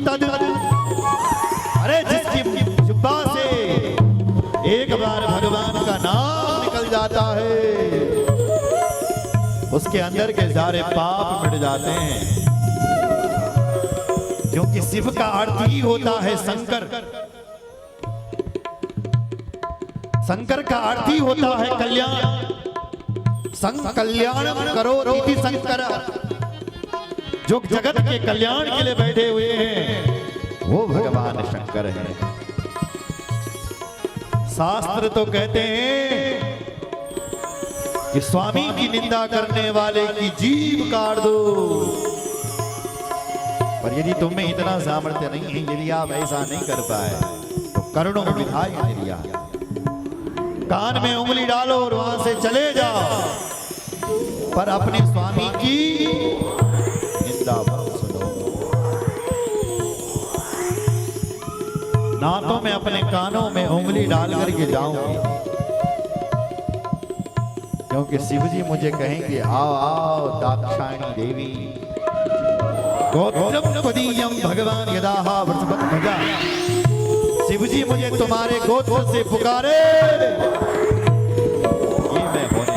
तद। अरे जिसकी जुब्बा से एक बार भगवान का नाम निकल जाता है उसके अंदर के सारे पाप मिट जाते हैं। क्योंकि शिव का अर्थ ही होता है शंकर। शंकर का अर्थ ही होता है कल्याण। कल्याणम करो इति शंकर। जो जगत के कल्याण के लिए बैठे हुए हैं वो भगवान शंकर है। शास्त्र तो कहते हैं कि स्वामी की निंदा करने वाले की जीभ काट दो। पर यदि तुम्हें इतना सामर्थ्य नहीं है, यदि आप ऐसा नहीं कर पाए तो कर्णों विधाय निर्या, कान में उंगली डालो और वहां से चले जाओ, पर अपने स्वामी की निंदा मत सुनो। ना तो मैं अपने कानों में उंगली डाल करके जाऊंगी, क्योंकि शिव जी मुझे कहेंगे आओ आओ दाक्षायणी देवी गोत्रम भगवान यदाहा वृषभत भजा। शिव जी मुझे तुम्हारे गोत्र से पुकारे, ये मैं होने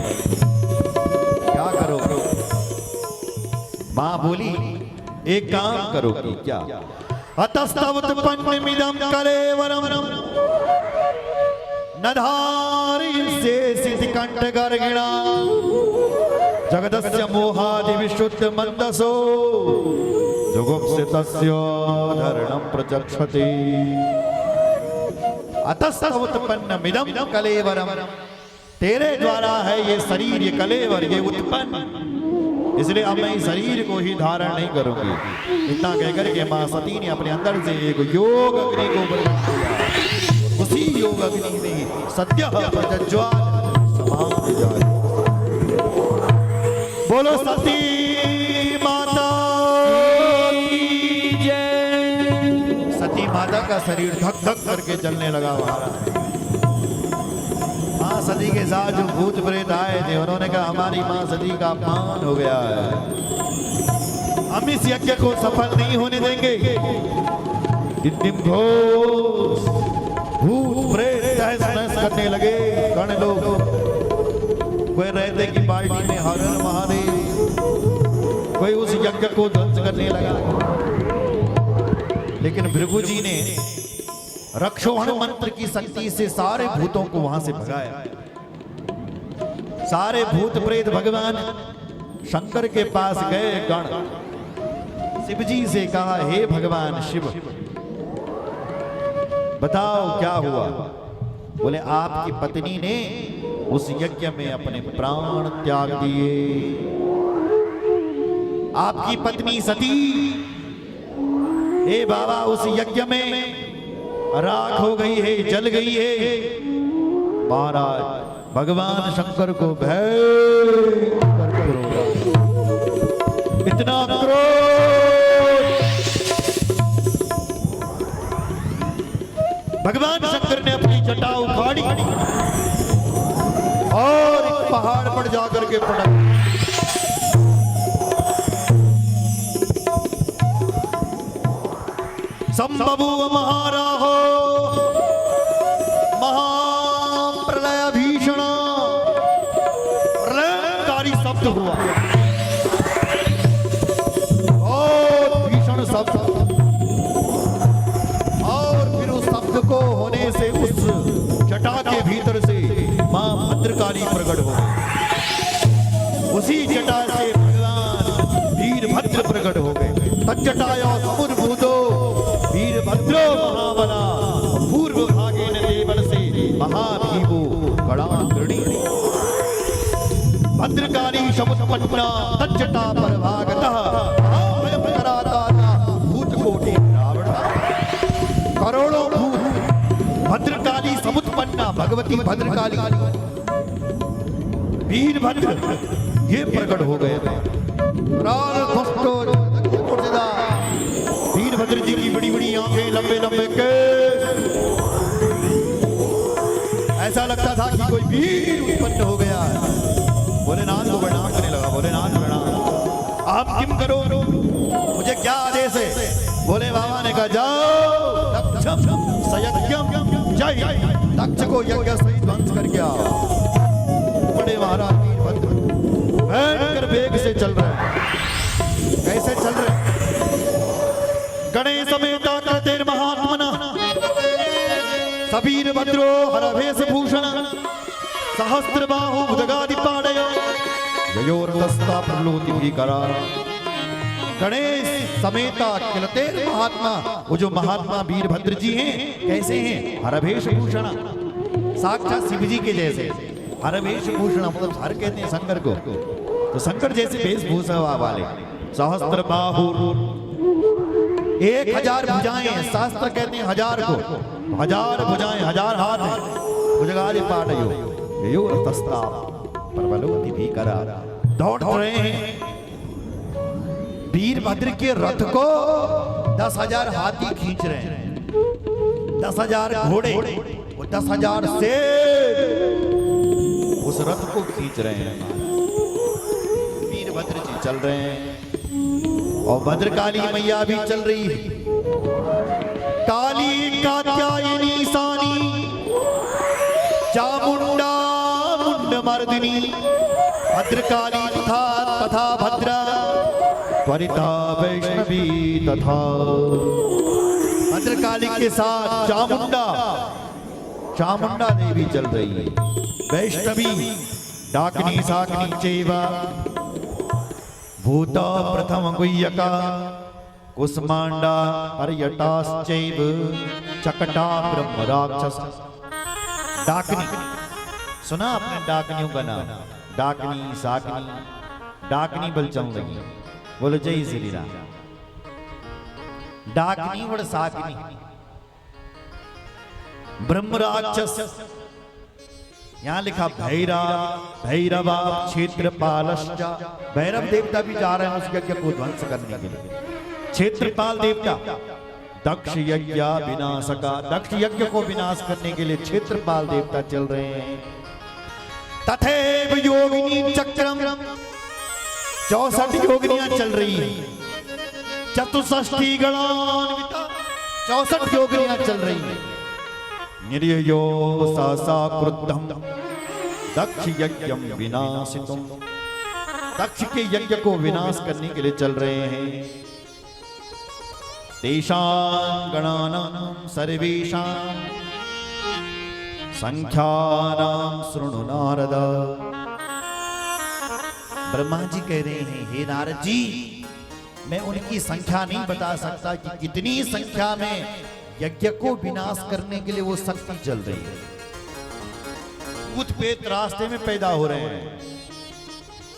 क्या करोगे? मां बोली एक काम करोगी क्या? अतस्तवत्पन्नमिदं कलेवरम नधारी से सिद्धिकंठगर्गिणा जगदस्य मोहादि विशुद्ध मंदसो जुगुप्सितस्य धरणं प्रचक्षते। अतस्तवत्पन्नमिदं कलेवरम, तेरे द्वारा है ये शरीर, ये कलेवर, ये उत्पन्न, इसलिए अब मैं इस शरीर को ही धारण नहीं करूंगी। इतना कहकर के मां सती ने अपने अंदर से एक योग अग्नि को प्रकट किया। उसी योग अग्नि में सत्य प्रज्वल समाप्त जाए। बोलो सती माता की जय। सती माता का शरीर धक धक करके चलने लगा। मां सती के साथ जो भूत प्रेत आए थे उन्होंने कहा हमारी मां सती का अपमान हो गया है, हम इस यज्ञ को सफल नहीं होने देंगे। दिन भूत प्रेत तहस नहस करने लगे। कण लोग कोई रहते की बाल्टी में हर हर महादेव, कोई उस यज्ञ को ध्वंस करने लगा। लेकिन भृगु जी ने रक्षोहण मंत्र की शक्ति से सारे भूतों को वहां से भगाया। सारे भूत प्रेत भगवान शंकर के पास गए। गण शिव जी से कहा हे भगवान शिव बताओ क्या हुआ? बोले आपकी पत्नी ने उस यज्ञ में अपने प्राण त्याग दिए। आपकी पत्नी सती हे बाबा उस यज्ञ में राख हो गई है, जल गई है। महाराज भगवान शंकर को भयंकर क्रोध, इतना क्रोध। भगवान शंकर ने अपनी जटा उखाड़ी और एक पहाड़ पर जाकर के पड़ा। संबभूव महाराहो महाप्रलय भीषण, प्रलयकारी शब्द हुआ और भीषण शब्द, और फिर उस शब्द को होने से उस जटा के भीतर से मां भद्रकाली प्रकट हो गई। उसी जटा से भगवान वीरभद्र प्रकट हो गए। तज्जटाया समुद्भूतो वीरभद्रो महाबला पूर्व भागेन देवल से महाभीमो गणान गृणी। भद्रकाली समुत्पन्ना तज्जटा परभागतः महाभयंकराता भूतकोटि रावण। करोड़ों भूत भद्रकाली समुत्पन्ना भगवती भद्रकाली वीरभद्र ये प्रकट हो गए थे। वीरभद्र जी की बड़ी बड़ी आंखें, लंबे लंबे केस, ऐसा लगता था कि कोई वीर उत्पन्न हो गया है। भोलेनाथ को प्रणाम करने लगा। भोलेनाथ प्रणाम, आप किम करो, मुझे क्या आदेश है? बोले बाबा ने कहा जाओ दक्षम सयज्ञम जय, दक्ष को यज्ञ सहित ध्वंस करके आओ। बड़े महाराज वीरभद्र भयंकर वेग से चल रहे हैं। कैसे चल रहे हैं? गणेश समेता करते महात्मना सबीर भद्रो हरभेश भूषण सहस्त्र बाहु भुजगादि पाणय ययोरतस्ता प्रलोति भीकरा। गणेश समेता खिलते महात्मा, वो जो महात्मा वीरभद्र जी हैं कैसे हैं? हरभेश भूषण, साक्षात शिव जी के जैसे। हरभेश भूषण मतलब हर कहते हैं शंकर को, तो शंकर जैसे वेशभूषा वाले। सहस्त्र बाहु 1000 भुजाएं, शास्त्र कहते हैं 1000 को, 1000 भुजाएं, 1000 हाथ हैं। भुजगादि पाणयो ययोरतस्ता प्रबलोति भीकरा। दौड़ रहे हैं। वीरभद्र के रथ को 10,000 हाथी खींच रहे हैं, 10,000 घोड़े, वो 10,000 से उस रथ को खींच रहे हैं। वीरभद्र जी चल रहे हैं और भद्रकाली मैया भी चल रही है। काली कात्यायनी सानी चामुंडा मुंड मर्दिनी भद्रकाली तथा भद्रा त्वरिता वैष्णवी तथा। भद्रकाली के साथ चामुंडा देवी चल रही है। वैष्णवी डाकिनी साकिनी चैवा भूता प्रथम गुह्यका कुसमांडा पर्यटाश्चैव चकटा ब्रह्म राक्षस। डाकिनी सुना आपने? डाकिनियों का नाम डाकिनी साकिनी, डाकिनी बल चल रही। बोलो जय श्री राम। डाकिनी और साकिनी, ब्रह्म राक्षस। यहां लिखा भैरवा क्षेत्रपालश्च। भैरव देवता भी जा रहे हैं उस यज्ञ को ध्वंस करने के लिए। क्षेत्रपाल देवता दक्ष यज्ञ विनाशका, दक्ष यज्ञ को विनाश करने के लिए क्षेत्रपाल देवता चल रहे हैं। तथैव योगिनी चक्रम, 64 योगिनियां चल रही हैं। चतुष्षष्टि गणान्विता, 64 योगिनियां चल रही हैं। निर्यो सा क्रुद्धम दक्ष यज्ञम विनाशितुम, दक्ष के यज्ञ को विनाश करने के लिए चल रहे हैं। तेषां गणानां सर्वेषां संख्यानां शृणु नारद। ब्रह्मा जी कह रहे हैं, हे नारद जी, मैं उनकी संख्या नहीं बता सकता कि कितनी संख्या में यज्ञ को विनाश करने के लिए वो शक्ति चल रही है। भूत प्रेत रास्ते में पैदा हो रहे हैं।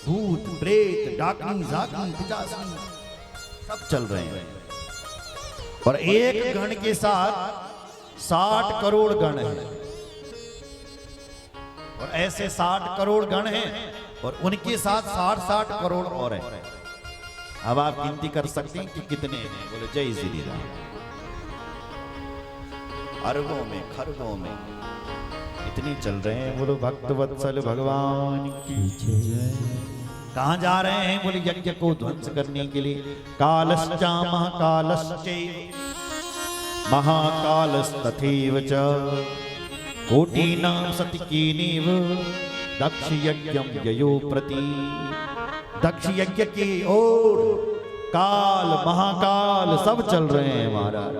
भूत प्रेत डाकनी जाकनी पिचासनी सब चल रहे हैं। और एक गण के साथ 60 करोड़ गण हैं। और ऐसे 60 करोड़ गण हैं और उनके साथ 60 करोड़ और हैं। अब आप गिनती कर सकते हैं कि कितने हैं। बोले जय श्री राम। अरबों में खरबों में इतने चल रहे हैं। बोलो भक्त वत्सल भगवान की जय। कहां जा रहे हैं? बोले यज्ञ को ध्वंस करने के लिए। कालश्चा महाकालश्चे महाकालस्तथैव च कोटिनां सतिकीनीव दक्ष यज्ञम ययो प्रति। दक्ष यज्ञ की ओर काल महाकाल सब चल रहे हैं महाराज।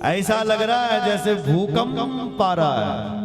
ऐसा लग रहा है जैसे भूकंप आ रहा है।